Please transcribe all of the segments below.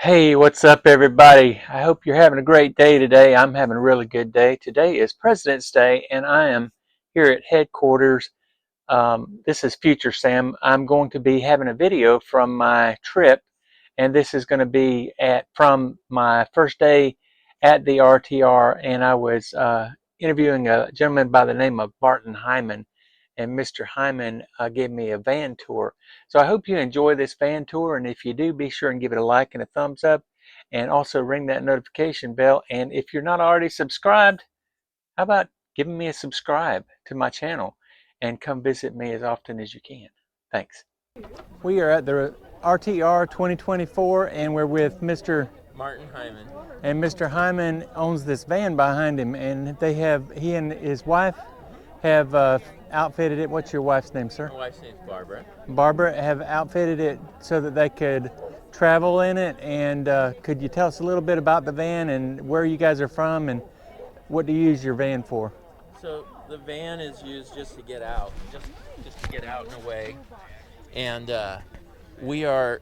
Hey, what's up, everybody? I hope you're having a great day today. I'm having a really good day. Today is President's Day, and I am here at headquarters. This is Future Sam. I'm going to be having a video from my trip, and this is going to be from my first day at the RTR, and I was interviewing a gentleman by the name of Martin Hyman, and Mr. Hyman gave me a van tour. So I hope you enjoy this van tour, and if you do, be sure and give it a like and a thumbs up, and also ring that notification bell. And if you're not already subscribed, how about giving me a subscribe to my channel and come visit me as often as you can. Thanks. We are at the RTR 2024, and we're with Mr. Martin Hyman. And Mr. Hyman owns this van behind him, and he and his wife have outfitted it. What's your wife's name, sir? My wife's name's Barbara. Barbara have outfitted it so that they could travel in it. And could you tell us a little bit about the van and where you guys are from and what do you use your van for? So the van is used just to get out, just to get out and away. And we are,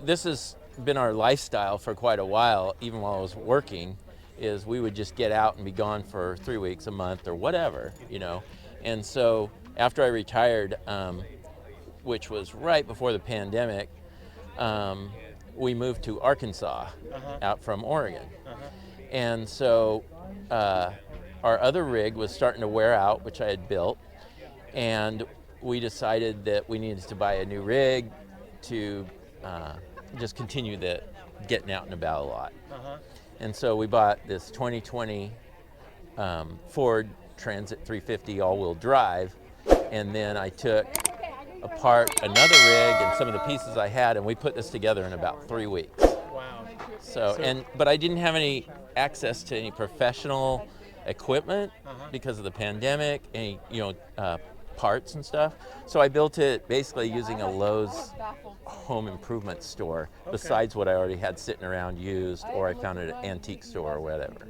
this has been our lifestyle for quite a while, even while I was working, is we would just get out and be gone for 3 weeks, a month, or whatever, you know. And so after I retired, which was right before the pandemic, we moved to Arkansas, out from Oregon. And so our other rig was starting to wear out, which I had built, and we decided that we needed to buy a new rig to just continue the getting out and about a lot. And so we bought this 2020 Ford Transit 350 all-wheel drive, and then I took apart another rig and some of the pieces I had, and we put this together in about 3 weeks. Wow. But I didn't have any access to any professional equipment because of the pandemic, any parts and stuff. So I built it basically using a Lowe's home improvement store, besides what I already had sitting around used, or I found it at an antique store or whatever.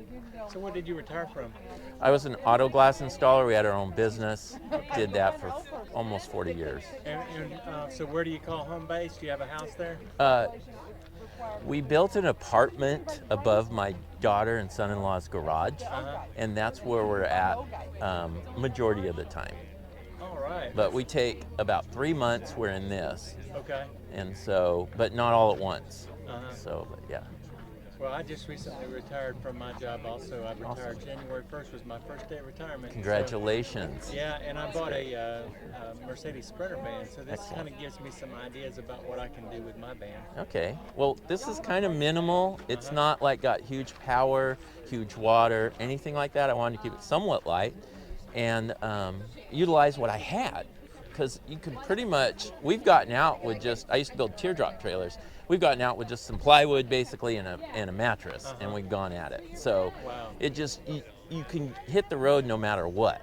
So what did you retire from? I was an auto glass installer. We had our own business. Did that for almost 40 years. So where do you call home base? Do you have a house there? We built an apartment above my daughter and son-in-law's garage, and that's where we're at majority of the time. All right. But we take about 3 months, we're in this. Okay. And so, but not all at once. So, but yeah. Well, I just recently retired from my job also. I retired January 1st was my first day of retirement. Congratulations. So, yeah, and I bought a Mercedes Sprinter van, so this kind of gives me some ideas about what I can do with my van. Okay. Well, this is kind of minimal. It's not like got huge power, huge water, anything like that. I wanted to keep it somewhat light and utilize what I had. Because you can pretty much, we've gotten out with just, I used to build teardrop trailers. We've gotten out with just some plywood basically and a mattress, and we've gone at it. So it just, you can hit the road no matter what.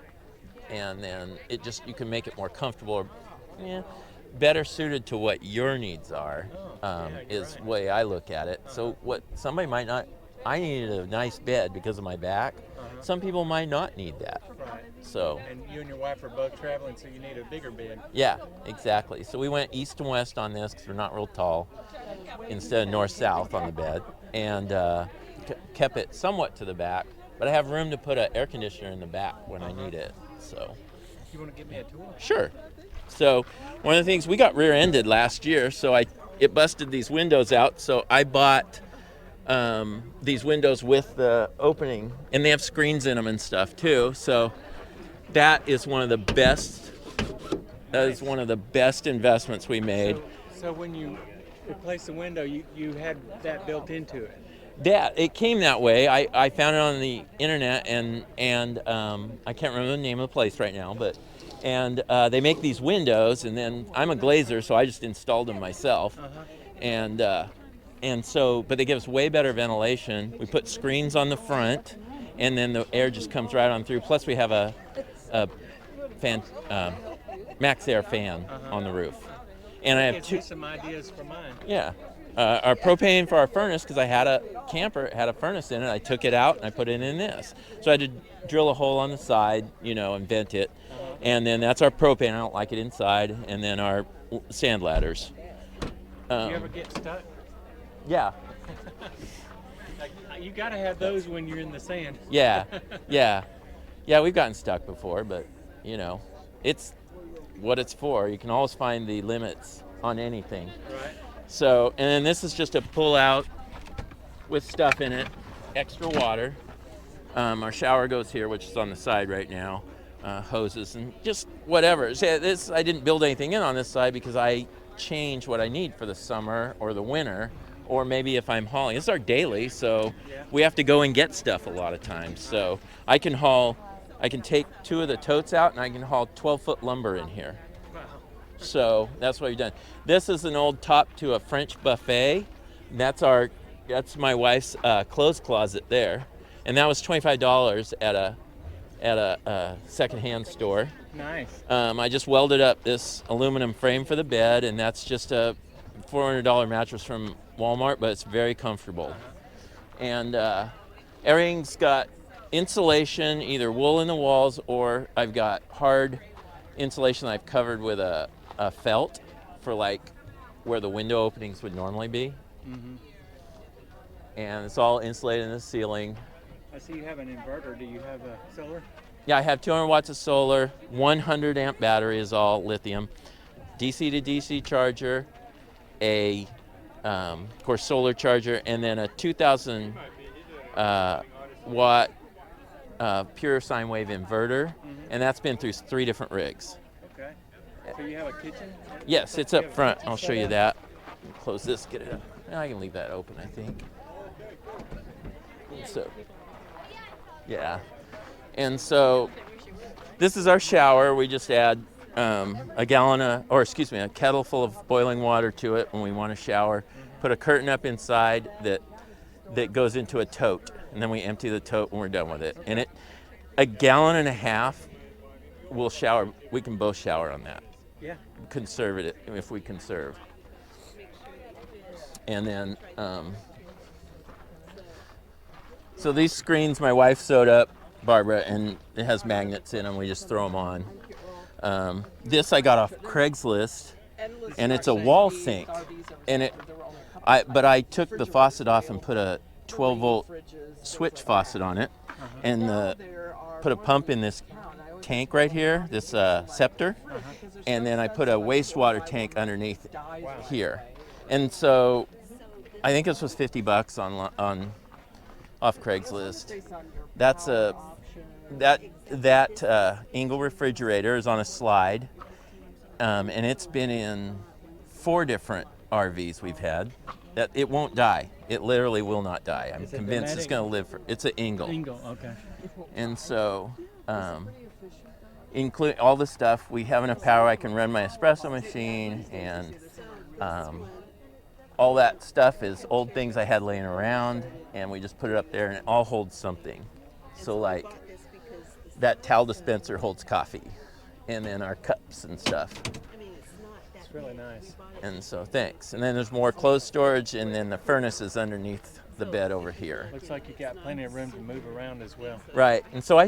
And then it just, you can make it more comfortable, better suited to what your needs are, is the way I look at it. So what somebody might not, I needed a nice bed because of my back. Some people might not need that. Right. So. And you and your wife are both traveling, so you need a bigger bed. Yeah, exactly. So we went east and west on this because we're not real tall, instead of north-south on the bed, and kept it somewhat to the back. But I have room to put an air conditioner in the back when I need it. So. You want to give me a tour? Sure. So one of the things, we got rear-ended last year, so it busted these windows out. So I bought these windows with the opening, and they have screens in them and stuff too. So that is one of the best. That is one of the best investments we made. So when you replaced the window, you had that built into it. It came that way. I found it on the internet, and I can't remember the name of the place right now, but they make these windows, and then I'm a glazer, so I just installed them myself, and so, but they give us way better ventilation. We put screens on the front, and then the air just comes right on through. Plus, we have a fan, max air fan on the roof. And I have some ideas for mine. Yeah. Our propane for our furnace, because I had a camper, it had a furnace in it. I took it out and I put it in this. So I had to drill a hole on the side, and vent it. And then that's our propane. I don't like it inside. And then our sand ladders. Do you ever get stuck? Yeah. You got to have those when you're in the sand. Yeah. Yeah. Yeah, we've gotten stuck before, but you know, it's what it's for. You can always find the limits on anything. Right. So, and then this is just a pull out with stuff in it, extra water. Our shower goes here, which is on the side right now. Hoses and just whatever. See, I didn't build anything in on this side because I change what I need for the summer or the winter, or maybe if I'm hauling. This is our daily, so we have to go and get stuff a lot of times. So I can take 2 of the totes out and I can haul 12-foot lumber in here. So that's what we've done. This is an old top to a French buffet. That's my wife's clothes closet there, and that was $25 at a secondhand store. Nice. I just welded up this aluminum frame for the bed, and that's just a $400 mattress from Walmart, but it's very comfortable. And everything's got insulation, either wool in the walls, or I've got hard insulation I've covered with a felt for like where the window openings would normally be. Mm-hmm. And it's all insulated in the ceiling. I see you have an inverter. Do you have a solar? Yeah, I have 200 watts of solar, 100 amp battery is all lithium, DC to DC charger, of course, solar charger, and then a 2,000 watt pure sine wave inverter, and that's been through 3 different rigs. Okay. So you have a kitchen? Yes, it's up front. I'll show you that. Close this, get it up. I can leave that open, I think. So, yeah. And so this is our shower. We just add a kettle full of boiling water to it when we want to shower. Put a curtain up inside that goes into a tote, and then we empty the tote when we're done with it. And a gallon and a half we'll shower. We can both shower on that. Yeah. Conserve it if we conserve. And then, so these screens my wife sewed up, Barbara, and it has magnets in them. We just throw them on. This I got off Craigslist, and it's a wall sink. And but I took the faucet off and put a 12-volt switch faucet on it, and put a pump in this tank right here, this scepter, and then I put a wastewater tank underneath here. And so I think this was $50 on off Craigslist. That's that Engel refrigerator is on a slide, and it's been in 4 different RVs we've had. That it won't die. It literally will not die. I'm convinced it's going to live it's an Engel. Engel, okay. And so, include all the stuff. We have enough power. I can run my espresso machine, and all that stuff is old things I had laying around, and we just put it up there, and it all holds something. So like that towel dispenser holds coffee, and then our cups and stuff. It's really nice. And so thanks. And then there's more clothes storage, and then the furnace is underneath the bed over here. Looks like you got plenty of room to move around as well. Right. And so I'll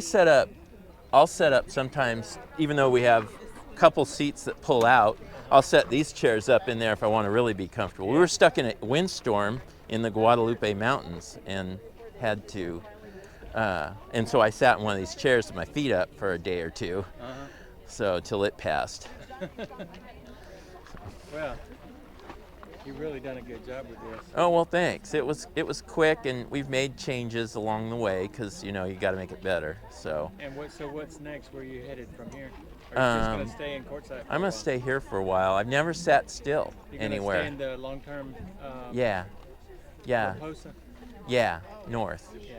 set up sometimes, even though we have a couple seats that pull out, I'll set these chairs up in there if I want to really be comfortable. We were stuck in a windstorm in the Guadalupe Mountains and had to, and so I sat in one of these chairs with my feet up for a day or two, so till it passed. Well, you've really done a good job with this. Oh, well, thanks. It was quick, and we've made changes along the way because, you got to make it better. So. And what's next? Where are you headed from here? Are you just going to stay in Quartzsite? I'm going to stay here for a while. I've never sat still anywhere. You're going to stay in the long-term Yeah. Raposa? Yeah, north. Yeah.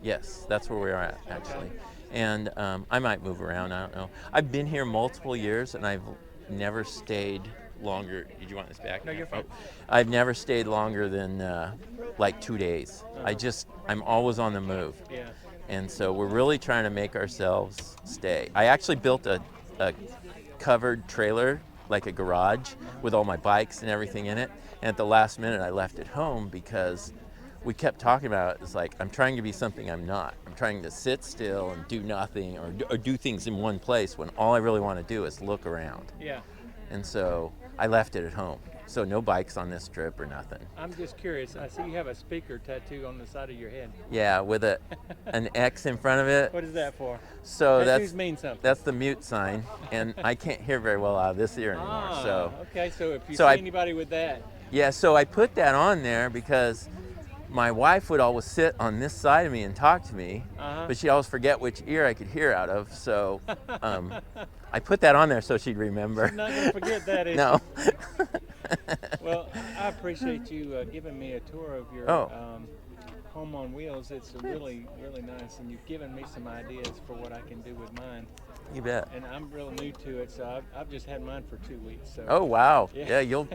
Yes, that's where we are at, actually. And I might move around. I don't know. I've been here multiple years, and I've never stayed longer. Did you want this back? No, you're fine. I've never stayed longer than like 2 days. I'm always on the move. Yeah. And so we're really trying to make ourselves stay. I actually built a covered trailer, like a garage, with all my bikes and everything in it. And at the last minute, I left it home because we kept talking about it. It's like, I'm trying to be something I'm not. I'm trying to sit still and do nothing or do things in one place when all I really want to do is look around. Yeah. And so I left it at home. So no bikes on this trip or nothing. I'm just curious. I see you have a speaker tattoo on the side of your head. Yeah, with an X in front of it. What is that for? So Tattoos mean something. that's the mute sign, and I can't hear very well out of this ear anymore. So okay. So if you see anybody with that. Yeah, so I put that on there because my wife would always sit on this side of me and talk to me, but she'd always forget which ear I could hear out of. So I put that on there so she'd remember. She's not going to forget that, is No. she? Well, I appreciate you giving me a tour of your home on wheels. It's really, really nice, and you've given me some ideas for what I can do with mine. You bet. And I'm real new to it, so I've just had mine for 2 weeks. So. Oh, wow. Yeah, you'll...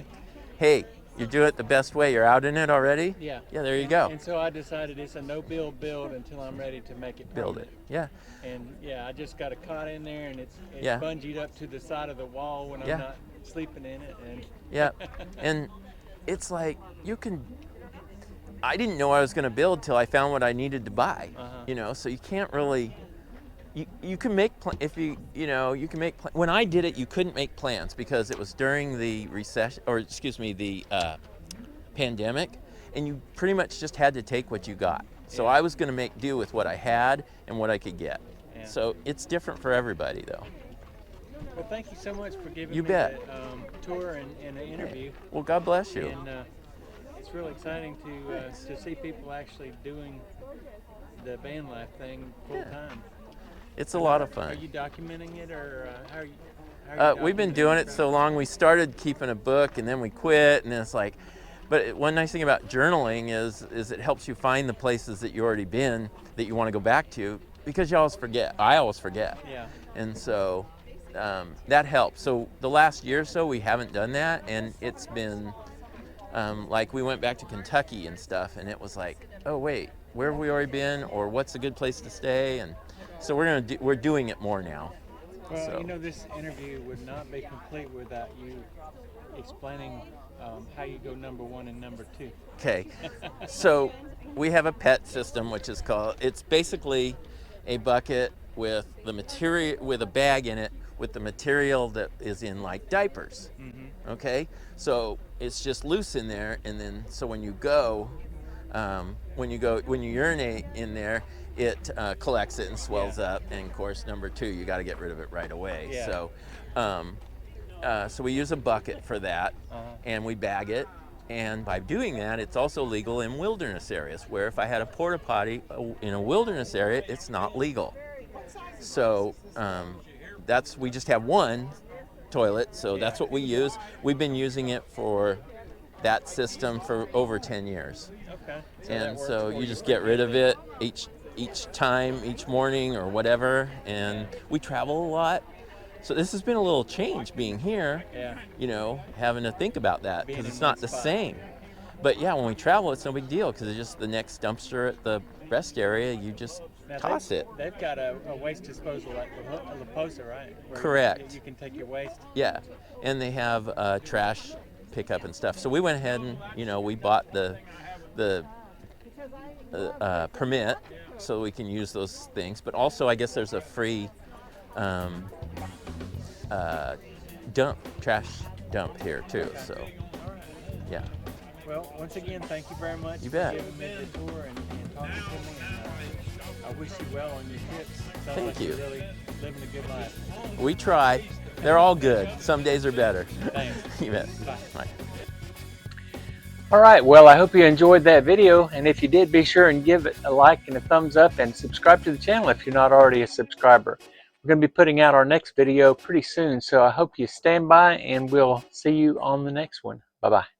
Hey, you do it the best way. You're out in it already? Yeah. Yeah, there you go. And so I decided it's a no-build until I'm ready to make it permanent. Build it, yeah. And yeah, I just got a cot in there, and it's bungeed up to the side of the wall when I'm not sleeping in it. And yeah, and it's like I didn't know I was going to build till I found what I needed to buy. You know, so you can't really. You can make you can make when I did it, you couldn't make plans because it was during the recession, or excuse me, the pandemic, and you pretty much just had to take what you got. So I was going to make do with what I had and what I could get. So it's different for everybody, though. Well, thank you so much for giving me the tour and the interview. Well, God bless you. And it's really exciting to see people actually doing the van life thing full time. It's a lot of fun. Are you documenting it, or how are you we've been doing it so long. We started keeping a book, and then we quit, and then it's like, but one nice thing about journaling is it helps you find the places that you already been that you want to go back to, because you always forget. I always forget. Yeah. And so that helps. So the last year or so, we haven't done that, and it's been like we went back to Kentucky and stuff, and it was like, oh wait, where have we already been, or what's a good place to stay? And so we're doing it more now. Well, so. You know, this interview would not be complete without you explaining how you go number 1 and number 2. Okay, so we have a PET system, which is it's basically a bucket with the material, with a bag in it, with the material that is in like diapers. Okay, so it's just loose in there, and then so when you urinate in there, it collects it and swells up, and of course number 2, you got to get rid of it right away. So so we use a bucket for that, and we bag it, and by doing that, it's also legal in wilderness areas, where if I had a porta potty in a wilderness area, it's not legal. So we just have one toilet, so that's what we use. We've been using it for that system for over 10 years. Okay. And so you just get rid of it each time, each morning or whatever, and we travel a lot. So this has been a little change being here, you know, having to think about that, because it's not the same. But yeah, when we travel, it's no big deal, because it's just the next dumpster at the rest area, you just toss it. They've got a waste disposal like La Posa, right? Correct. You can take your waste. Yeah, and they have trash pickup and stuff. So we went ahead and, you know, we bought the permit so we can use those things. But also, I guess there's a free trash dump here too. So, yeah. Well, once again, thank you very much for giving me the tour and talking to me. And, I wish you well on your trips. Sounds Thank you. You're really living a good life. We try. They're all good. Some days are better. Thanks. You bet. Bye. Bye. All right, well, I hope you enjoyed that video, and if you did, be sure and give it a like and a thumbs up, and subscribe to the channel if you're not already a subscriber. We're going to be putting out our next video pretty soon, so I hope you stand by, and we'll see you on the next one. Bye-bye.